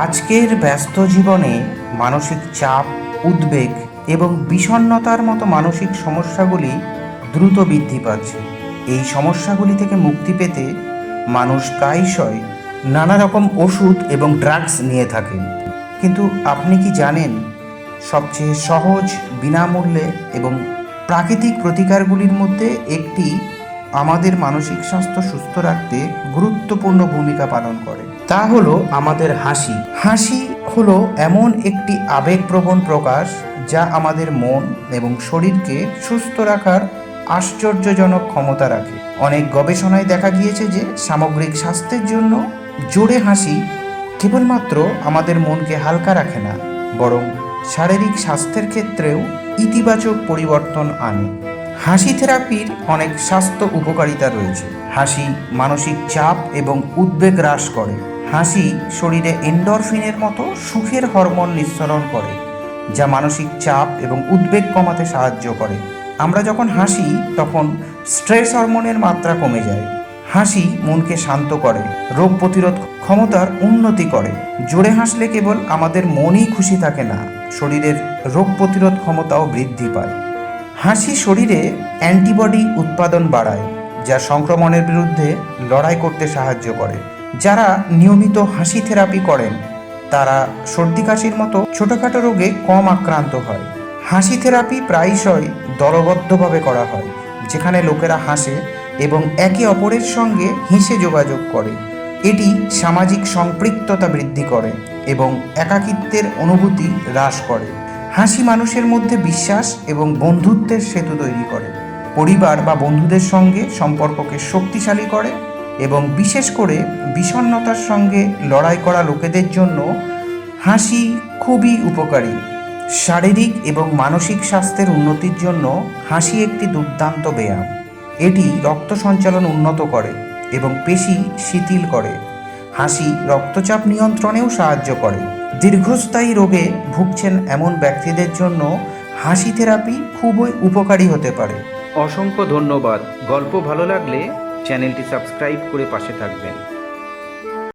আজকের ব্যস্ত জীবনে মানসিক চাপ, উদ্বেগ এবং বিষণ্ণতার মতো মানসিক সমস্যাগুলি দ্রুত বৃদ্ধি পাচ্ছে। এই সমস্যাগুলি থেকে মুক্তি পেতে মানুষ প্রায়শই নানা রকম ওষুধ এবং ড্রাগস নিয়ে থাকেন। কিন্তু আপনি কি জানেন, সবচেয়ে সহজ, বিনামূল্যে এবং প্রাকৃতিক প্রতিকারগুলির মধ্যে একটি আমাদের মানসিক স্বাস্থ্য সুস্থ রাখতে গুরুত্বপূর্ণ ভূমিকা পালন করে, তা হলো আমাদের হাসি। হাসি হলো এমন একটি আবেগপ্রবণ প্রকাশ যা আমাদের মন এবং শরীরকে সুস্থ রাখার আশ্চর্যজনক ক্ষমতা রাখে। অনেক গবেষণায় দেখা গিয়েছে যে সামগ্রিক স্বাস্থ্যের জন্য জোরে হাসি কেবলমাত্র আমাদের মনকে হালকা রাখে না, বরং শারীরিক স্বাস্থ্যের ক্ষেত্রেও ইতিবাচক পরিবর্তন আনে। হাসি থেরাপির অনেক স্বাস্থ্য উপকারিতা রয়েছে। হাসি মানসিক চাপ এবং উদ্বেগ হ্রাস করে। হাসি শরীরে এন্ডরফিনের মতো সুখের হরমোন নিঃসরণ করে, যা মানসিক চাপ এবং উদ্বেগ কমাতে সাহায্য করে। আমরা যখন হাসি তখন স্ট্রেস হরমোনের মাত্রা কমে যায়। হাসি মনকে শান্ত করে, রোগ প্রতিরোধ ক্ষমতার উন্নতি করে। জোরে হাসলে কেবল আমাদের মনই খুশি থাকে না, শরীরের রোগ প্রতিরোধ ক্ষমতাও বৃদ্ধি পায়। হাসি শরীরে অ্যান্টিবডি উৎপাদন বাড়ায়, যা সংক্রমণের বিরুদ্ধে লড়াই করতে সাহায্য করে। যারা নিয়মিত হাসি থেরাপি করেন তারা সর্দি কাশির মতো ছোটোখাটো রোগে কম আক্রান্ত হয়। হাসি থেরাপি প্রায়শই দলবদ্ধভাবে করা হয়, যেখানে লোকেরা হাসে এবং একে অপরের সঙ্গে হেসে যোগাযোগ করে। এটি সামাজিক সম্পৃক্ততা বৃদ্ধি করে এবং একাকিত্বের অনুভূতি হ্রাস করে। হাসি মানুষের মধ্যে বিশ্বাস এবং বন্ধুত্বের সেতু তৈরি করে, পরিবার বা বন্ধুদের সঙ্গে সম্পর্ককে শক্তিশালী করে এবং বিশেষ করে বিষণ্ণতার সঙ্গে লড়াই করা লোকেদের জন্য হাসি খুবই উপকারী। শারীরিক এবং মানসিক স্বাস্থ্যের উন্নতির জন্য হাসি একটি দুর্দান্ত ব্যায়াম। এটি রক্ত সঞ্চালন উন্নত করে এবং পেশি শিথিল করে। হাসি রক্তচাপ নিয়ন্ত্রণেও সাহায্য করে। দীর্ঘস্থায়ী রোগে ভুগছেন এমন ব্যক্তিদের জন্য হাসি থেরাপি খুবই উপকারী হতে পারে। অসংখ্য ধন্যবাদ। গল্প ভালো লাগলে চ্যানেলটি সাবস্ক্রাইব করে পাশে থাকবেন।